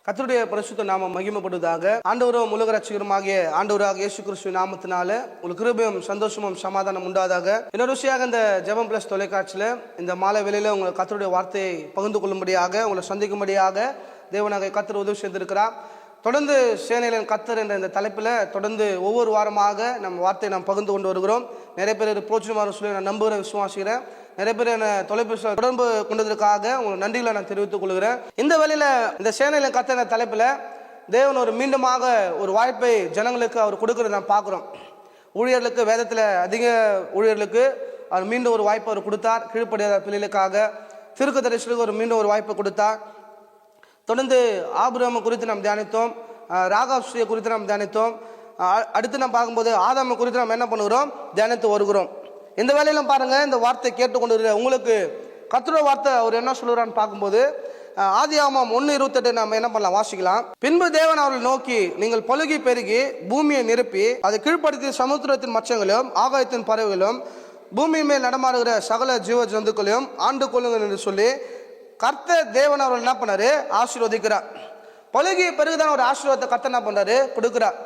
கர்த்தருடைய பரிசுத்த நாமம் மகிமைப்படுவதாக. ஆண்டவரும் உலக ரட்சகருமாகிய ஆண்டவராக இயேசு கிறிஸ்துவின் நாமத்தினால உங்களுக்கு கிருபையும் சந்தோஷமும் சமாதானம் உண்டாதாக. இன்னொரு விஷயமாக இந்த ஜெபம் பிளஸ் தொலைக்காட்சியில இந்த மாலை வேளையில உங்களுக்கு கர்த்தருடைய வார்த்தையை பகிர்ந்து கொள்ளும்படியாக, உங்களை சந்திக்கும்படியாக தேவனாக கர்த்தர் உதவி செய்திருக்கிறார். தொடர்ந்து சேனையிலின் கர்த்தர் என்ற இந்த தலைப்பில் தொடர்ந்து ஒவ்வொரு வாரமாக நம்ம வார்த்தையை நாம் பகிர்ந்து கொண்டு வருகிறோம். நிறைய பேர் பிரோஜனமாக சொல்லி நான் நம்புகிறேன், விசுவாசிக்கிறேன். நிறைய பேர் என்ன தொலைபேசி தொடர்பு கொண்டதற்காக உங்களுக்கு நன்றிகளை நான் தெரிவித்துக் கொள்கிறேன். இந்த வேளையில இந்த சேனையிலின் கர்த்தர் என்ற தலைப்பில் தேவன் ஒரு மீண்டுமாக ஒரு வாய்ப்பை ஜனங்களுக்கு அவர் கொடுக்கறத நாம் பார்க்குறோம். ஊழியர்களுக்கு, வேதத்தில் அதிக ஊழியர்களுக்கு அவர் மீண்டும் ஒரு வாய்ப்பை அவர் கொடுத்தார். கீழ்ப்படியாத பிள்ளைகளுக்காக தீர்க்கதரிசிகளுக்கு ஒரு மீண்டும் ஒரு வாய்ப்பை கொடுத்தார். தொடர்ந்து ஆபிரகாம் குறித்து நாம் தியானித்தோம், ராகாப்ஸ்ரீ குறித்து நாம் தியானித்தோம். அடுத்து நாம் பார்க்கும்போது ஆதாம் குறித்து நாம் என்ன பண்ணுகிறோம், தியானித்து வருகிறோம். இந்த வேலையிலும் பாருங்க, இந்த வார்த்தை கேட்டுக்கொண்டு உங்களுக்கு கர்த்தருடைய வார்த்தை அவர் என்ன சொல்லுறான்னு பார்க்கும்போது ஆதியாகமம் 1:28 நாம் என்ன பண்ணலாம், வாசிக்கலாம். பின்பு தேவன் அவர்களை நோக்கி, நீங்கள் பலுகி பெருகி பூமியை நிரப்பி அதை கீழ்ப்படுத்தி சமுத்திரத்தின் மச்சங்களும் ஆகாயத்தின் பறவைகளும் பூமி மேல் நடமாடுகிற சகல ஜீவ ஜந்துக்களையும் ஆண்டு கொள்ளுங்கள் என்று சொல்லி கர்த்தர் தேவன் அவர்கள் என்ன பண்ணாரு, ஆசீர்வதிக்கிறார். பலுகி பெருகுதான் ஒரு ஆசீர்வாதத்தை கர்த்தர் என்ன பண்றாரு, கொடுக்கிறார்.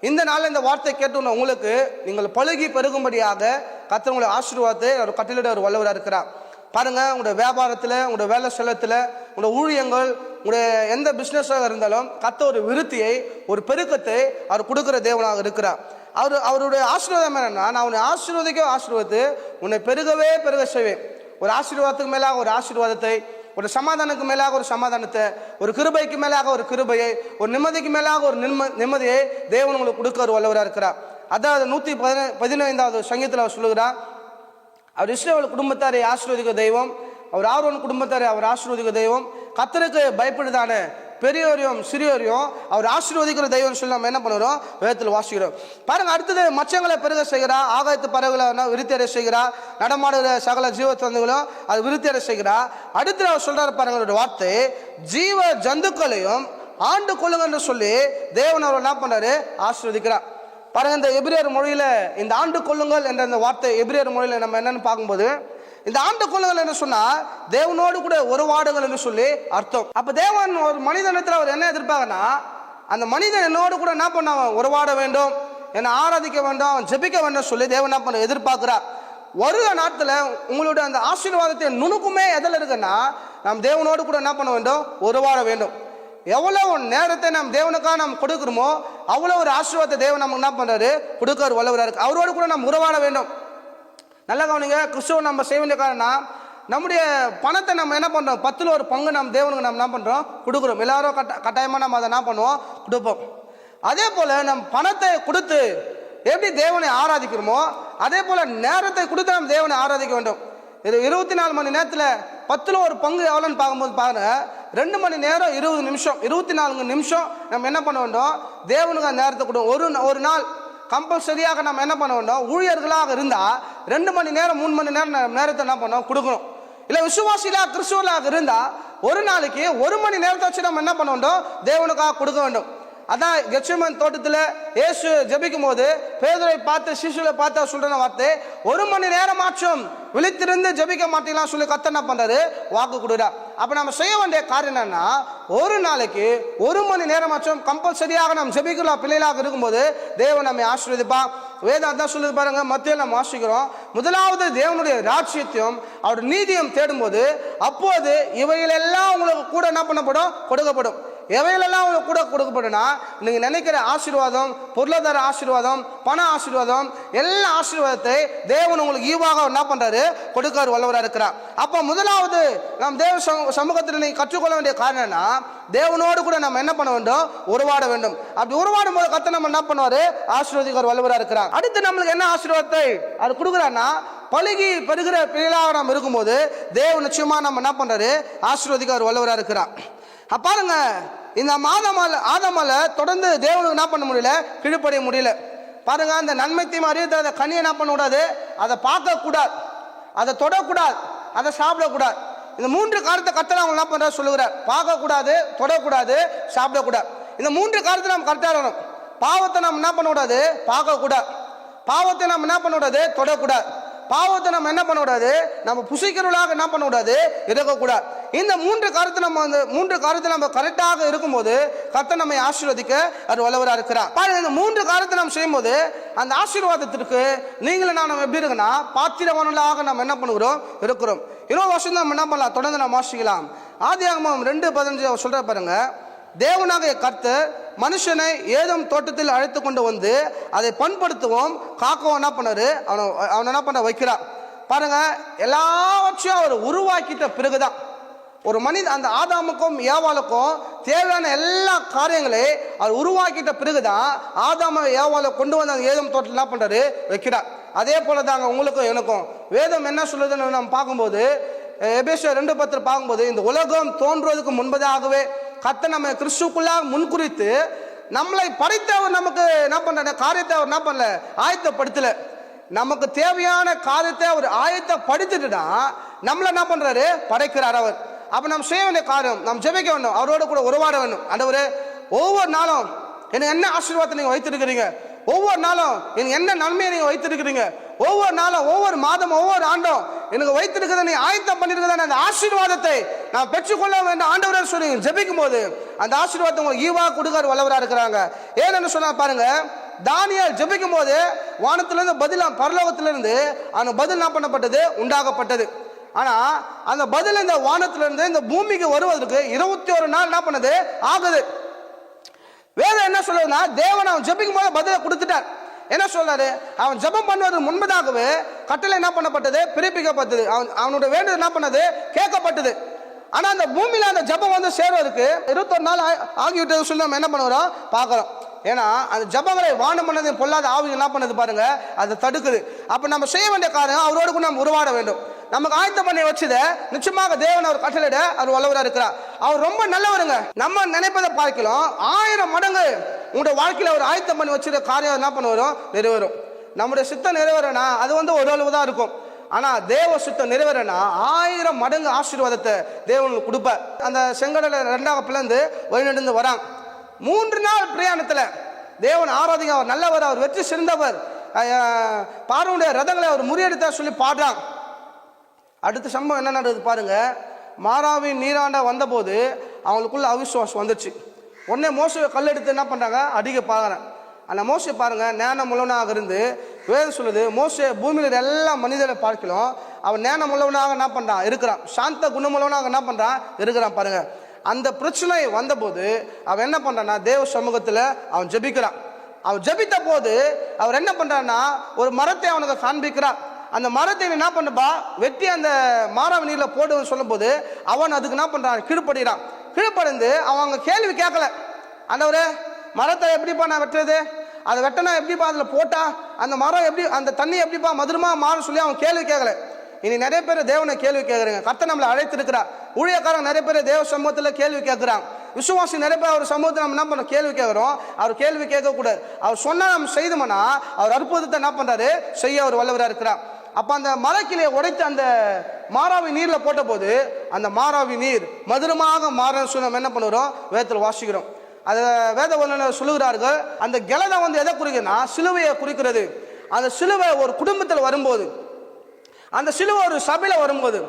இந்த நாளில் இந்த வார்த்தை கேட்டு உங்களுக்கு நீங்கள் பழுகி பெருகும்படியாக கர்த்தர் உங்களுடைய ஆசீர்வாதத்தை அவர் கட்டளையிட ஒரு வல்லவராக இருக்கிறார். பாருங்க, உங்களுடைய வியாபாரத்தில், உங்களுடைய வேலை ஸ்தலத்தில், உங்களுடைய ஊழியங்கள், உங்களுடைய எந்த பிஸ்னஸாக இருந்தாலும் கர்த்தர் ஒரு விருத்தியை, ஒரு பெருக்கத்தை அவர் கொடுக்கிற தேவனாக இருக்கிறார். அவருடைய ஆசீர்வாதம் என்னன்னா, நான் உன்னை ஆசீர்வதித்து உன்னை பெருகவே பெருக செய்வேன். ஒரு ஆசீர்வாதத்துக்கு மேலாக ஒரு ஆசீர்வாதத்தை, ஒரு சமாதானத்துக்கு மேலாக ஒரு சமாதானத்தை, ஒரு கிருபைக்கு மேலாக ஒரு கிருபையை, ஒரு நிம்மதிக்கு மேலாக ஒரு நிம்மதியை தேவன் உங்களுக்கு கொடுக்க ஒரு வல்லவராக இருக்கிறார். அதாவது 115வது சங்கீதத்தில் அவர் சொல்லுகிறார், அவர் இஸ்ரவேல் குடும்பத்தாரை ஆசீர்வதிக்க தெய்வம், அவர் ஆரோன் குடும்பத்தாரை அவர் ஆசீர்வதிக்க தெய்வம், கர்த்தருக்கு பயப்படுதான பெரியோரையும் சிறியோரையும் அவர் ஆசீர்வதிக்கிற தெய்வம் சொல்லி நம்ம என்ன பண்ணுறோம், வேதத்தில் வாசிக்கிறோம். பாருங்க, அடுத்தது மச்சங்களை பெருக செய்கிறா, ஆகாயத்து பறவைகளை விருத்தியடை செய்கிறா, நடமாடுகிற சகல ஜீவ தந்துகளும் அது விருத்தியடை செய்கிறா. அடுத்து அவர் சொல்றாரு பாருங்க, வார்த்தை ஜீவ ஜந்துக்களையும் ஆண்டு கொள்ளுங்க என்று சொல்லி தேவன் அவர் என்ன பண்றாரு, ஆசீர்வதிக்கிறார். பாருங்க, இந்த எபிரேயர் மொழியில இந்த ஆண்டு கொள்ளுங்கள் என்ற இந்த வார்த்தை எபிரேயர் மொழியில நம்ம என்னன்னு பார்க்கும்போது, இந்த ஆண்டு கொள்ளுங்கள் என்று சொன்னா தேவனோடு கூட உறவாடுங்கள் என்று சொல்லி அர்த்தம். அப்ப தேவன் ஒரு மனிதனத்தில் அவர் என்ன எதிர்ப்பாங்கன்னா, அந்த மனிதன் என்னோடு கூட என்ன பண்ண உறவாட வேண்டும், என்னை ஆராதிக்க வேண்டும், அவன் ஜெபிக்க வேண்டும் சொல்லி தேவன் என்ன பண்ண எதிர்பார்க்கிறார். வருகிற நாட்கள் உங்களுடைய அந்த ஆசீர்வாதத்தை நுணுக்குமே எதில் இருக்குன்னா, நாம் தேவனோடு கூட என்ன பண்ண வேண்டும், உறவாட வேண்டும். எவ்வளவு நேரத்தை நாம் தேவனுக்காக நாம் கொடுக்கிறோமோ அவ்வளோ ஒரு ஆசீர்வாதத்தை தேவன் நமக்கு என்ன பண்றாரு, கொடுக்க வல்லவராக இருக்கு. அவரோடு கூட நாம் உறவாட வேண்டும். நல்லா கவனிங்க, கிறிஸ்துவ நம்ம செய்ய வேண்டிய காரணம், நம்முடைய பணத்தை நம்ம என்ன பண்ணுறோம், 10ல் ஒரு பங்கு நம்ம தேவனுக்கு நம்ம என்ன பண்ணுறோம், கொடுக்குறோம். எல்லாரும் கட்டாயமாக நம்ம அதை என்ன பண்ணுவோம், கொடுப்போம். அதே போல் நம்ம பணத்தை கொடுத்து எப்படி தேவனை ஆராதிக்கிறோமோ அதே போல் நேரத்தை கொடுத்து நம்ம தேவனை ஆராதிக்க வேண்டும். இது 24 மணி நேரத்தில் 10ல் ஒரு பங்கு எவ்வளோன்னு பார்க்கும்போது பாருங்க, 2 மணி நேரம் 20 நிமிஷம், 24 நிமிஷம் நம்ம என்ன பண்ண வேண்டும், தேவனுக்கு அந்த நேரத்தை கொடுக்கும். ஒரு நாள் கம்பல்சரியாக நம்ம என்ன பண்ண வேண்டும், ஊழியர்களாக இருந்தால் 2 மணி நேரம் 3 மணி நேரம் நேரத்தை என்ன பண்ணோம், கொடுக்கணும். இல்லை விசுவாசிகளாக கிறிஸ்துவர்களாக இருந்தால் ஒரு நாளைக்கு 1 மணி நேரத்தை வச்சு நம்ம என்ன பண்ண வேண்டும், தேவனுக்காக கொடுக்க வேண்டும். அதான் கெத்செமனே தோட்டத்தில் இயேசு ஜெபிக்கும் போது பேதுரை பார்த்து சிசுவை பார்த்து சொல்ற வார்த்தை, 1 மணி நேரமாச்சும் விழித்திருந்து ஜெபிக்க மாட்டீங்களா சொல்லி கர்த்தர் என்ன பண்றாரு, வாக்கு கொடுக்குறார். அப்ப நம்ம செய்ய வேண்டிய காரியம் என்னன்னா, ஒரு நாளைக்கு 1 மணி நேரமாச்சும் கம்பல்சரியாக நம்ம ஜெபிக்கலாம். பிள்ளைகளாக இருக்கும்போது தேவன் நம்மை ஆசீர்வதிப்பான். வேதம் தான் சொல்லுது பாருங்க, மத்தியில் நம்ம வாசிக்கிறோம், முதலாவது தேவனுடைய ராஜ்யத்தையும் அவருடைய நீதியும் தேடும்போது அப்போது இவைகளெல்லாம் உங்களுக்கு கூட என்ன பண்ணப்படும், கொடுக்கப்படும். எவைகளெல்லாம் உங்களுக்கு கூட கொடுக்கப்படும்னா, நீங்க நினைக்கிற ஆசீர்வாதம், பொருளாதார ஆசீர்வாதம், பண ஆசீர்வாதம், எல்லா ஆசீர்வாதத்தை தேவன் உங்களுக்கு ஈவாக என்ன பண்றாரு, கொடுக்காரு வல்லவராக இருக்கிறார். அப்ப முதலாவது நாம் தேவ சமூகத்தில் நீங்க கற்றுக்கொள்ள வேண்டிய காரணம் என்ன, தேவனோடு கூட நம்ம என்ன பண்ண வேண்டும், உறவாட வேண்டும். அப்படி உறவாடும் போது கர்த்தர் நம்ம என்ன பண்ணுவாரு, ஆசீர்வதிக்கார் வல்லவராக இருக்கிறார். அடுத்து நம்மளுக்கு என்ன ஆசீர்வாதத்தை அது கொடுக்குறாருன்னா, பழுகி பெருகிற பிள்ளைகளாக நாம் இருக்கும்போது தேவன் நிச்சயமா நம்ம என்ன பண்றாரு, ஆசீர்வதிக்கார் வல்லவராக இருக்கிறார். பாருங்க, இந்த ஆதாமால தொடர்ந்து தேவனுக்கு என்ன பண்ண முடியல, கீழ்ப்படிய முடியல. பாருங்க, அந்த நன்மை தீமை அறிவித்த கனியை என்ன பண்ண கூடாது, அதை பார்க்க கூடாது, அதை தொடக்கூடாது, அதை சாப்பிடக்கூடாது. இந்த 3 காரியத்தை கர்த்தர் அவங்க என்ன பண்ற சொல்லுகிறார், பார்க்க கூடாது, தொடக்கூடாது, சாப்பிடக்கூடாது. இந்த 3 காரியத்தை நம்ம கரெக்டாக இருக்கணும். பாவத்தை நம்ம என்ன பண்ணக்கூடாது, பார்க்க கூடாது. பாவத்தை நம்ம என்ன பண்ணக்கூடாது, தொடக்கூடாது. பாவத்தை நம்ம என்ன பண்ணக்கூடாது, நம்ம புசிக்கிறவர்களாக என்ன பண்ணக்கூடாது, இருக்கக்கூடாது. இந்த மூன்று காரியத்தை நம்ம கரெக்டாக இருக்கும்போது கர்த்தர் நம்மை ஆசீர்வதிக்க அவர் வல்லவராக இருக்கிறார். பாருங்க, இந்த மூன்று காரியத்தை நம்ம செய்யும்போது அந்த ஆசீர்வாதத்திற்கு நீங்களும் நான் எப்படி இருக்குன்னா பாத்திரவான்களாக நம்ம என்ன பண்ணுகிறோம், இருக்கிறோம். இன்னொரு வருஷம் நம்ம என்ன பண்ணலாம், தொடர்ந்து நம்ம வாசிக்கலாம். ஆதியாகமம் 2:15 சொல்ற பாருங்க, தேவனாகிய கர்த்தர் மனுஷனை ஏதேம் தோட்டத்தில் அழைத்து கொண்டு வந்து அதை பண்படுத்துவோம் காக்கவும் என்ன பண்ணாரு, அவனை என்ன பண்ண வைக்கிறார். பாருங்க, எல்லாவற்றையும் அவர் உருவாக்கிட்ட பிறகுதான் ஒரு மனிதன் அந்த ஆதாமுக்கும் ஏவாளுக்கும் தேவையான எல்லா காரியங்களையும் அவர் உருவாக்கிட்ட பிறகுதான் ஆதாம ஏவாளை கொண்டு வந்து அந்த ஏதேம் தோட்டத்தில் என்ன பண்றாரு, வைக்கிறார். அதே போல தாங்க உங்களுக்கும் எனக்கும் வேதம் என்ன சொல்லுதுன்னு நம்ம பார்க்கும்போது, எபேசியர் 2:10 பார்க்கும்போது, இந்த உலகம் தோன்றுவதற்கு முன்பதாகவே கர்த்தர் நம்ம கிறிஸ்துக்குள்ளாக முன்குறித்து நம்மளை படைத்தவர் நமக்கு என்ன பண்ற காரியத்தை அவர் என்ன பண்ணல, ஆயத்தப்படுத்தல. நமக்கு தேவையான காரியத்தை அவர் ஆயத்தப்படுத்திட்டுனா நம்மள என்ன பண்றாரு, படைக்கிறார் அவர். அப்ப நம்ம செய்ய வேண்டிய காரியம், நம்ம ஜெபிக்க வேண்டும், அவரோட கூட உறவாட வேண்டும். ஆண்டவரே, ஒவ்வொரு நாளும் எனக்கு என்ன ஆசீர்வாதத்தை நீங்க வைத்திருக்கிறீங்க, ஒவ்வொரு நாளும் எனக்கு என்ன நன்மையை நீங்க வைத்திருக்கிறீங்க, ஒவ்வொரு நாளும் ஒவ்வொரு மாதம் ஒவ்வொரு ஆண்டும் எனக்கு வைத்திருக்கிறத நீ ஆயத்தம் பண்ணிருக்கிறத அந்த ஆசீர்வாதத்தை நான் பெற்றுக்கொள்ள வேண்டும் ஆண்டவரே சொல்லி ஜெபிக்கும் போது அந்த ஆசீர்வாதத்தை உங்களுக்கு ஈவா கொடுக்கார் வல்லவரா இருக்கிறாங்க. ஏன்னு சொன்னா பாருங்க, தானியேல் ஜெபிக்கும் போது வானத்திலிருந்து பதில், பரலோகத்திலிருந்து அந்த பதில் என்ன பண்ணப்பட்டது, உண்டாகப்பட்டது. ஆனா அந்த பதில் இந்த வானத்திலிருந்து இந்த பூமிக்கு வருவதற்கு 21 நாள் என்ன பண்ணது ஆகுது. வேதம் என்ன சொல்லுதுன்னா, தேவன் அவன் ஜெபிக்கும் போது பதிலை கொடுத்துட்டார். என்ன சொல்றாரு, அவன் ஜெபம் பண்ணுவதற்கு முன்பதாகவே கட்டளை என்ன பண்ணப்பட்டது, பிறப்பிக்கப்பட்டது. அவனோட வேண்டுதல் என்ன பண்ணது, கேட்கப்பட்டது. ஆனா அந்த பூமியில அந்த ஜெபம் வந்து சேர்வதற்கு 21 நாள் ஆகிவிட்டது சொல்லி நம்ம என்ன பண்ணுறோம் பார்க்கிறோம். ஏன்னா அந்த ஜெபங்களை வானம் பண்ணது பொல்லாத ஆவி என்ன பண்ணது பாருங்க, அதை தடுக்குது. அப்ப நம்ம செய்ய வேண்டிய காரியம், அவரோடு கூட நம்ம உருவாட வேண்டும். நமக்கு ஆயத்தம் பண்ணி வச்சத நிச்சயமாக தேவன் அவர் கட்டளையிட அவர் வல்லவராக இருக்கிறார். அவர் ரொம்ப நல்லவருங்க. நம்ம நினைப்பதை பார்க்கலாம் 1000 மடங்கு உங்களுடைய வாழ்க்கையில அவர் ஆயத்தம் பண்ணி வச்சிருக்க காரியம் என்ன பண்ணுவோம், நிறைவேறும். நம்முடைய சித்தம் நிறைவேறனா அது வந்து ஒரு அளவு தான் இருக்கும். ஆனா தேவ சித்தம் நிறைவேறனா 1000 மடங்கு ஆசீர்வாதத்தை தேவனுக்கு கொடுப்பார். அந்த செங்கடலை 2ஆக பிளந்து வழிநடந்து வராங்க. 3 நாள் பிரயாணத்துல தேவன் ஆராதிங்க, அவர் நல்லவர், அவர் வெற்றி சிறந்தவர், பார்வனுடைய ரதங்களை அவர் முறியடித்தார் சொல்லி பாடுறாங்க. அடுத்த சம்பவம் என்ன நடக்குது பாருங்க, மாராவின் நீராண்ட வந்தபோது அவங்களுக்குள்ள அவிசுவாசம் வந்துச்சு. உடனே மோசையை கல்லெடுத்து என்ன பண்றாங்க, அடிக்க பார்க்குறேன். ஆனால் மோசை பாருங்க ஞானம் உள்ளவனாக இருந்து வேதம் சொல்லுது, மோசை பூமியில் எல்லா மனிதரை பார்க்கலாம் அவன் ஞானம் உள்ளவனாக என்ன பண்றான் இருக்கிறான், சாந்த குணமுள்ளவனாக என்ன பண்றான் இருக்கிறான். பாருங்க, அந்த பிரச்சனை வந்தபோது அவன் என்ன பண்றான்னா தேவ சமூகத்தில் அவன் ஜெபிக்கிறான். அவன் ஜெபித்த போது அவர் என்ன பண்றான்னா ஒரு மரத்தை அவனுக்கு காண்பிக்கிறான். அந்த மரத்தை என்ன பண்ணப்பா வெட்டி அந்த மாறாவ நீர்ல போடுன்னு சொல்லும் போது அவன் அதுக்கு என்ன பண்றான், கீழ்படுகிறான். கீழ்படிந்து அவன் அங்க கேள்வி கேட்கல, ஆண்டவரே மரத்தை எப்படிப்பா நான் வெட்டுறது, அதை வெட்டனா எப்படிப்பா அதுல போட்டா அந்த மரம் எப்படி, அந்த தண்ணி எப்படிப்பா மதுரமா மாறும் சொல்லி அவன் கேள்வி கேட்கல. இனி நிறைய பேர் தேவனை கேள்வி கேட்குறீங்க. கர்த்தர் நம்மளை அழைத்திருக்கிறார். ஊழியக்காரங்க நிறைய பேர் தேவ சமூகத்தில் கேள்வி கேட்குறாங்க. விசுவாசி நிறைய பேர் அவர் சமூகத்தில் நம்ம என்ன பண்ண கேள்வி கேட்குறோம். அவர் கேள்வி கேட்கக்கூடாது. அவர் சொன்னா நம்ம செய்தோம்னா அவர் அற்புதத்தை என்ன பண்றாரு, செய்ய அவர் வல்லவராக இருக்கிறார். அப்ப அந்த மலைக்கிளையை உடைத்து அந்த மாறாவி நீர்ல போட்ட போது அந்த மாறாவி நீர் மதுரமாக மாறன்னு சொல்லி நம்ம என்ன பண்ணுறோம், வேதத்தில் வாசிக்கிறோம். அதை வேத வல்லுநர் சொல்லுகிறார்கள், அந்த கிளதை வந்து எதை குறிக்குன்னா சிலுவையை குறிக்கிறது. அந்த சிலுவை ஒரு குடும்பத்தில் வரும்போது, அந்த சிலுவை ஒரு சபையில வரும்போது,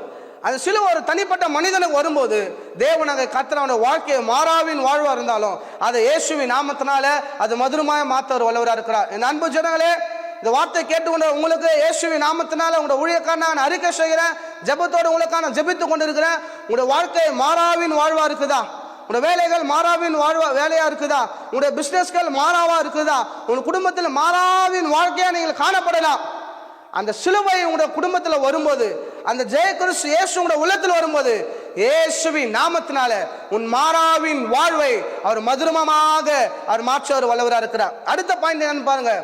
அந்த சிலுவை ஒரு தனிப்பட்ட மனிதனுக்கு வரும்போது தேவனாக கர்த்தருடைய வாழ்க்கையை மாறாவின் வாழ்வா இருந்தாலும் அதை இயேசுவின் நாமத்தினால அது மதுரமாய மாத்த ஒரு வல்லவராக இருக்கிறார். என் அன்பு ஜனங்களே, இந்த வார்த்தை கேட்டுக்கொண்ட உங்களுக்கு இயேசுவின் நாமத்தினால உங்களுடைய ஊழியக்காரன் நான் அறிக்கை செய்கிறேன், ஜெபத்தோடு உங்களுக்கான ஜெபித்து கொண்டு இருக்கிறேன். உங்களுடைய வாழ்க்கை மாறாவின் வாழ்வா இருக்குதா, உங்களுடைய வேலைகள் மாறாவின் வாழ்வா வேலையா இருக்குதா, உங்களுடைய பிசினஸ்கள் மாறாவா இருக்குதா, உங்க குடும்பத்தில் மாறாவின் வாழ்க்கையா நீங்கள் காணப்படலாம். அந்த சிலுவை உங்களுடைய குடும்பத்தில் வரும்போது, அந்த ஜெய கிறிஸ்து இயேசு உங்களுடைய உள்ளத்தில் வரும்போது இயேசுவின் நாமத்தினால உன் மாறாவின் வாழ்வை அவர் மதுரமமாக அவர் மாற்ற அவர் வல்லவராக இருக்கிறார். அடுத்த பாயிண்ட் என்னன்னு பாருங்க.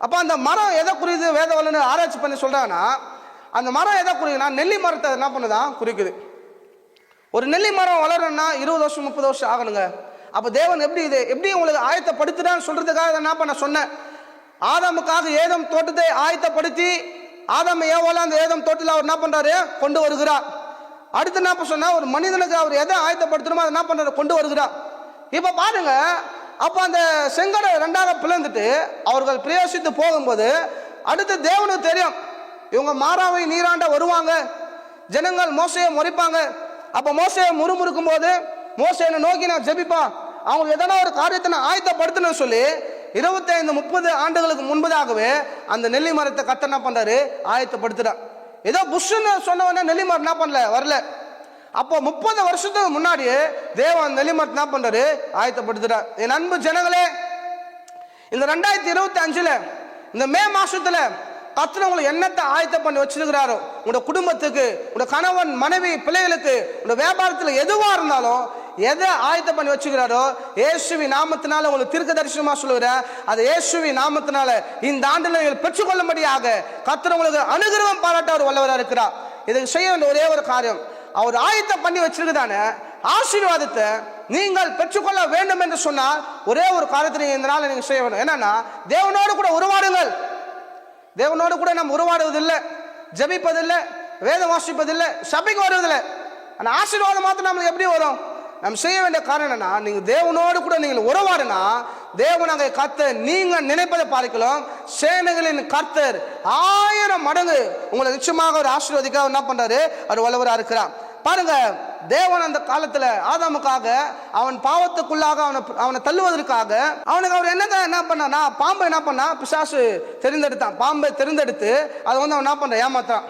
அப்ப அந்த மரம் எதை குறிக்குது, வேத வல்லுநர் ஆராய்ச்சி பண்ணி சொல்றாங்கன்னா அந்த மரம் எதை குறிக்குன்னா நெல்லி மரத்தை என்ன பண்ணுதான் குறிக்குது. ஒரு நெல்லி மரம் வளரணும்னா 20 வருஷம் 30 வருஷம் ஆகணுங்க. அப்ப தேவன் எப்படி உங்களுக்கு ஆயத்தப்படுத்துறான்னு சொல்றதுக்காக என்ன பண்ண சொன்னேன். ஆதாமுக்காக ஏதம் தோட்டத்தை ஆயத்தப்படுத்தி ஆதாம் ஏவால அந்த ஏதம் தோட்டத்தில் அவர் என்ன பண்றாரு, கொண்டு வருகிறார். அடுத்து என்ன சொன்னா ஒரு மனிதனுக்கு அவர் எதை ஆயத்தப்படுத்தணுமோ அதை என்ன பண்றாரு, கொண்டு வருகிறார். இப்ப பாருங்க, அப்ப அந்த செங்கடை 2ஆக பிளந்துட்டு அவர்கள் பிரயோசித்து போகும்போது அடுத்து தேவனுக்கு தெரியும் இவங்க மாறாவை நீராண்ட வருவாங்க, ஜனங்கள் மோசையை முறைப்பாங்க. அப்ப மோசையை முறுமுறுக்கும் போது மோசை என்னை நோக்கி நான் ஜெபிப்பான், அவங்களுக்கு எதனா ஒரு காரியத்தை நான் ஆயத்தப்படுத்தணும்னு சொல்லி 25-30 ஆண்டுகளுக்கு முன்பதாகவே அந்த நெல்லி மரத்தை கர்த்தர் என்ன பண்றாரு, ஆயத்தப்படுத்துறார். ஏதோ புஷ்ன்னு சொன்னவனே நெல்லி மரம் என்ன பண்ணல, வரல. அப்போ 30 வருஷத்துக்கு முன்னாடியே தேவன் நெல்லி மரத்தை என்ன பண்றாரு, ஆயத்தப்படுத்துறார். என் அன்பு ஜனங்களே, இந்த 2025 இந்த மே மாசத்துல கர்த்தர் உங்களுக்கு என்னத்தை ஆயத்தம் பண்ணி வச்சிருக்கிறாரோ, உங்களோட குடும்பத்துக்கு, உங்களோட கணவன் மனைவி பிள்ளைகளுக்கு, உங்களோட வியாபாரத்தில் எதுவா இருந்தாலும் எதை ஆயத்தம் பண்ணி வச்சுக்கிறாரோ, இயேசுவி நாமத்தினால உங்களுக்கு தீர்க்க தரிசனமா சொல்லுகிறேன், அது இயேசுவி நாமத்தினால இந்த ஆண்டுல நீங்கள் பெற்றுக்கொள்ளும்படியாக கர்த்தர் உங்களுக்கு அனுகிரகம் பாராட்ட அவர் வல்லவராக இருக்கிறார். இதுக்கு செய்ய வேண்டிய ஒரே ஒரு காரியம், அவர் ஆயத்தம் பண்ணி வச்சிருக்கதான ஆசீர்வாதத்தை நீங்கள் பெற்றுக்கொள்ள வேண்டும் என்று சொன்னால் ஒரே ஒரு காரியத்தை இந்த நாள் நீங்க செய்ய வேண்டும். என்னன்னா, தேவனோடு கூட உருவாடுங்கள். தேவனோடு கூட நம்ம உருவாடுவதில்லை, ஜபிப்பதில்லை, வேதம் வாசிப்பதில்லை, சபைக்கு வருவதில்லை. ஆனால் ஆசீர்வாதம் மாத்திரம் நம்மளுக்கு எப்படி வரும்? நம்ம செய்ய வேண்டிய காரணம் என்னன்னா, நீங்க தேவனோடு கூட நீங்கள் உறவாடுனா தேவன் அங்கே கர்த்தர் நீங்க நினைப்பதை பார்க்கலாம், சேனைகளின் கர்த்தர் 1000 மடங்கு உங்களை நிச்சயமாக ஒரு ஆசீர்வதிக்க என்ன பண்றாரு, அவர் வல்லவராக இருக்கிறார். பாருங்க, தேவன் அந்த காலத்துல ஆதாமுக்காக அவன் பாவத்துக்குள்ளாக அவனை தள்ளுவதற்காக அவனுக்கு அவர் என்ன பண்ணா, பாம்பை என்ன பண்ணா, பிசாசு தெரிந்தெடுத்தான். பாம்பை தெரிந்தெடுத்து அதை அவன் என்ன பண்ற, ஏமாத்தான்.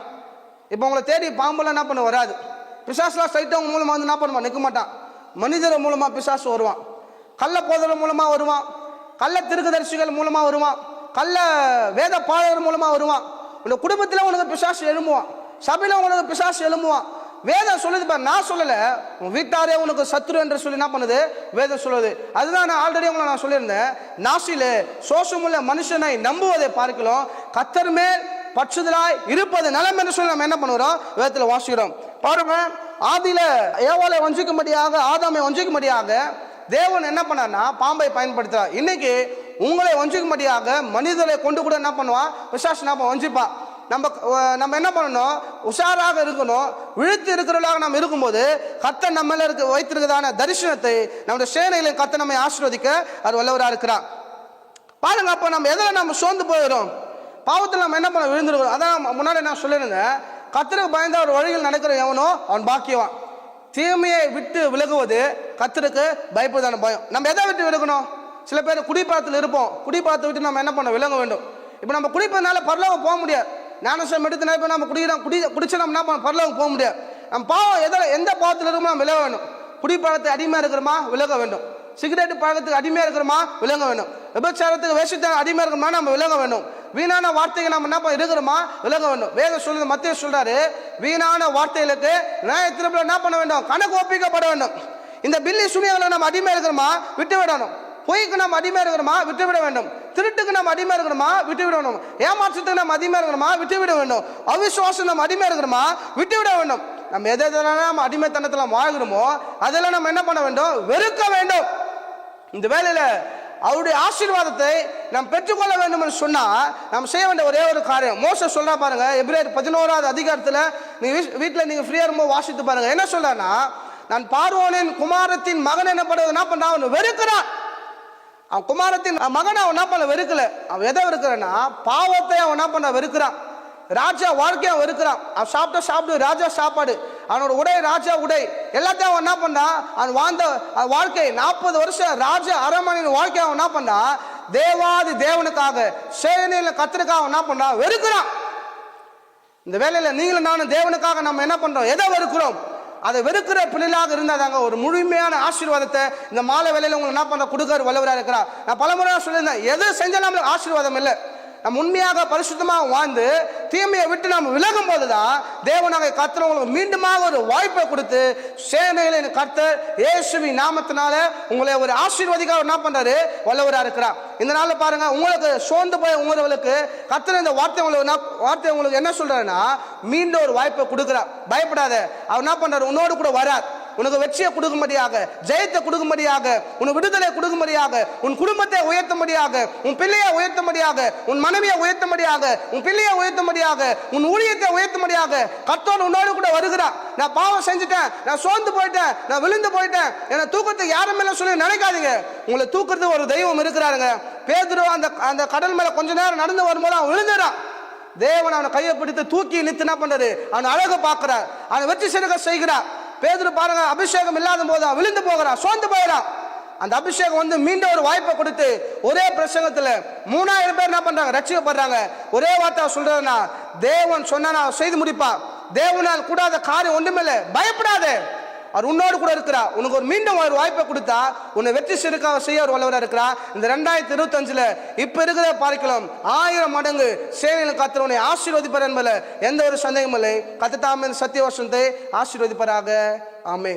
இப்போ உங்களை தேடி பாம்பெல்லாம் என்ன பண்ண வராது. பிசாசுலாம் சைட்டவங்க மூலமா என்ன பண்ணுவான், நிற்க மாட்டான். மனிதர் மூலமா பிசாசு வருவான், கள்ள போதர் மூலமா வருவான், கள்ள திருக்குதரிசிகள் மூலமா வருவான், கள்ள வேத பாடகர் மூலமா வருவான். உங்க குடும்பத்தில் உனக்கு பிசாசு எழும்புவான், சபையில உனக்கு பிசாசு எழும்புவான். வேதம் சொல்லுது பாரு, நான் சொல்லல, உன் வீட்டாரே உனக்கு சத்துரு என்று சொல்லி என்ன பண்ணுது, வேதம் சொல்லுது. அதுதான் நான் ஆல்ரெடி உங்களை நான் சொல்லியிருந்தேன், நாசிலே சோசமுள்ள மனுஷனை நம்புவதை பார்க்கலாம், கர்த்தர் மேல் பற்றுதலாய் இருப்பது நலம் என்று சொல்லி நம்ம என்ன பண்ணுறோம், வேதத்துல வாசிக்கிறோம். பாருங்க, ஆதியில ஏவாளை வஞ்சிக்கும்படியாக, ஆதாமை வஞ்சிக்கும்படியாக தேவன் என்ன பண்ணார்னா பாம்பை பயன்படுத்துறார். இன்னைக்கு உங்களை வஞ்சிக்கும்படியாக மனிதரை கொண்டு கூட என்ன பண்ணுவான், பிசாசு என்ன வஞ்சிப்பா. நம்ம என்ன பண்ணணும், உஷாராக இருக்கணும். விழித்து இருக்கிறவர்களாக நாம் இருக்கும்போது கர்த்தர் நம்ம வைத்திருக்கிறதான தரிசனத்தை நம்முடைய சேனையில கர்த்தர் நம்மை ஆசீர்வதிக்க அவர் வல்லவராக இருக்கிறார். பாருங்க, அப்ப நம்ம எதில் நம்ம சோர்ந்து போயிடும், பாவத்தில் நம்ம என்ன பண்ண விழுந்துருக்கிறோம். அதான் முன்னாடி நான் சொல்லியிருந்தேன், கர்த்தருக்கு பயந்த ஒரு வழியில் நடக்கிற எவனோ அவன் பாக்கியவான். தீமையை விட்டு விலகுவது கர்த்தருக்கு பயப்படுதான பயம். நம்ம எதை விட்டு விலகணும்? சில பேர் குடிப்பாத்தில் இருப்போம், குடிப்பாத்தை விட்டு நம்ம என்ன பண்ண விலக வேண்டும். இப்போ நம்ம குடிப்பதனால பரலோகம் போக முடியாது. ஞானசம் எடுத்து நம்ம குடிச்சு நம்ம என்ன பண்ண பரலோகம் போக முடியாது. நம்ம பாவம் எந்த பாவத்தில் இருக்குமோ நம்ம விலக வேண்டும். குடிப்பழத்தை அடிமையாக இருக்கிறோமா, விலக வேண்டும். சிகரெட் பழக்கத்துக்கு அடிமையாக இருக்கிறோமா, விலக வேண்டும். விபச்சாரத்துக்கு வேஷத்துக்கு அடிமையாக இருக்கிறோமா, நம்ம விலக வேண்டும். வீணான வார்த்தைகள் நம்ம என்ன இருக்கிறோமா, விலக வேண்டும். வேதம் சொல்லுது, மத்திய சொல்றாரு, வீணான வார்த்தைகளுக்கு நியாயத்தீர்ப்புல என்ன பண்ண வேண்டும், கணக்கு ஒப்பிக்கப்பட வேண்டும். இந்த பில்லி சுனியாவில் நம்ம அடிமையாக இருக்கிறோமா, விட்டு விடணும். பொய்க்கு நம்ம அடிமையாக இருக்கிறோமா, விட்டு விட வேண்டும். திருட்டுக்கு நம்ம அடிமையாக இருக்கிறோமா, விட்டு விட வேண்டும். ஏமாற்றத்துக்கு நம்ம அடிமையாக இருக்கிறோமா, விட்டு விட வேண்டும். அவிசுவாசம் நம்ம அடிமையாக இருக்கிறோமா, விட்டு விட வேண்டும். நம்ம எதெல்லாம் நம்ம அடிமைத்தனத்தில் வாழ்கிறோமோ அதெல்லாம் நம்ம என்ன பண்ண வேண்டும், வெறுக்க வேண்டும். இந்த வேலையில அவருடைய ஆசீர்வாதத்தை நாம் பெற்றுக்கொள்ள வேண்டும் என்று சொன்னா நாம் செய்ய வேண்டிய ஒரே ஒரு காரியம், மோசே சொல்றா பாருங்க, எபிரேயர் 11வது அதிகாரத்துல நீங்க வீட்டுல நீங்க ஃப்ரீயா இருக்கும்போது வாசித்து பாருங்க. என்ன சொல்றா, நான் பார்வோனின் குமாரத்தின் மகன் என்னப்படுவது என்ன பண்றான், அவன் வெறுக்கிறான். அவன் குமாரத்தின் மகனை அவன் என்ன பண்ண வெறுக்கல. அவன் எதை வெறுக்கிறான்னா பாவத்தை அவன் என்ன பண்ண வெறுக்கிறான். ராஜா வாழ்க்கையை வெறுக்கிறான். அவன் சாப்பிடு ராஜா சாப்பாடு, அவனோட உடை ராஜா உடை, எல்லாத்தையும் அவன் என்ன பண்ணான், அவன் வாழ்ந்த வாழ்க்கை 40 வருஷம் ராஜா அரண்மனையின் வாழ்க்கையை அவன் என்ன பண்ணான், தேவாதி தேவனுக்காக சேனையில கர்த்தருக்காக அவன் என்ன பண்ணான், வெறுக்கிறான். இந்த வேலையில நீங்களும் நானும் தேவனுக்காக நம்ம என்ன பண்றோம், எதை வெறுக்கிறோம், அதை வெறுக்கிற பிள்ளைகளாக இருந்தாதாங்க ஒரு முழுமையான ஆசீர்வாதத்தை இந்த மாலை வேலையில உங்களுக்கு என்ன பண்ற கொடுக்கிற வல்லவராக இருக்கிறார். நான் பலமுறை சொல்லியிருந்தேன், எது செஞ்சாலும் நம்மளுக்கு ஆசீர்வாதம் இல்லை. நம்ம உண்மையாக பரிசுத்தமாக வாழ்ந்து தீமையை விட்டு நாம் விலகும் போதுதான் தேவனாக கர்த்தர் உங்களுக்கு மீண்டுமாக ஒரு வாய்ப்பை கொடுத்து சேனைகளின் கர்த்தர் இயேசுவின் நாமத்தினால உங்களை ஒரு ஆசீர்வாதிக்காக என்ன பண்றாரு, வல்லவராக இருக்கிறார். இந்த நாள்ல பாருங்க, உங்களுக்கு சோர்ந்து போய் உங்களுக்கு கர்த்தர் இந்த வார்த்தை உங்களுக்கு என்ன சொல்றாருன்னா, மீண்டும் ஒரு வாய்ப்பை கொடுக்கிறார். பயப்படாத, அவர் என்ன பண்றாரு, உன்னோடு கூட வரார். உனக்கு வெற்றியை கொடுக்கும்படியாக, ஜெயத்தை கொடுக்கும்படியாக, உன் விடுதலை கொடுக்கும்படியாக, உன் குடும்பத்தை உயர்த்தும்படியாக, உன் பிள்ளையை உயர்த்தும்படியாக, உன் மனைவியை உயர்த்தும்படியாக, உன் பிள்ளையை உயர்த்தும்படியாக, உன் ஊழியத்தை உயர்த்தும்படியாக கர்த்தர் உன்னோடு கூட வருகிறார். நான் பாவம் செஞ்சுட்டேன், நான் சோர்ந்து போயிட்டேன், நான் விழுந்து போயிட்டேன், என்ன தூக்கத்துக்கு யாரும் மேல சொல்லி நினைக்காதீங்க. உங்களை தூக்குறது ஒரு தெய்வம் இருக்கிறாருங்க. பேதுரு அந்த கடல் மேல கொஞ்ச நேரம் நடந்து வரும்போது அவன் விழுந்துறான். தேவன் அவனை கையை பிடித்து தூக்கி நிறுத்தி என்ன பண்றாரு, அவனை அழகு பார்க்கிறார், அவனை வெற்றி சிறக்க செய்கிறார். பேதுரு பாருங்க, அபிஷேகம் இல்லாத போது விழுந்து போகிறான், சோர்ந்து போகிறான். அந்த அபிஷேகம் வந்து மீண்டும் ஒரு வாய்ப்பை கொடுத்து ஒரே பிரசங்கத்துல 3000 பேர் என்ன பண்றாங்க, ரட்சிக்கப்படுறாங்க. ஒரே வார்த்தை சொல்றதுன்னா, தேவன் சொன்னா செய்து முடிப்பா, தேவனால் கூடாத காரியம் ஒன்றுமில்லை, பயப்படாதே, அவர் உன்னோடு கூட இருக்கிறா. உனக்கு ஒரு மீண்டும் ஒரு வாய்ப்பை கொடுத்தா உன்னை வெற்றி சிறக்க செய்ய ஒரு வல்லவராக இருக்கிறா. இந்த 2025 இப்ப இருக்கிற பார்க்கலாம் 1000 மடங்கு சேவையில் கர்த்தர் உன்னை ஆசீர்வதிப்பார் என்பதில் எந்த ஒரு சந்தேகமும் இல்லை. கர்த்தர் தாமே சத்திய வசனத்தை ஆசீர்வதிப்பாராக. ஆமென்.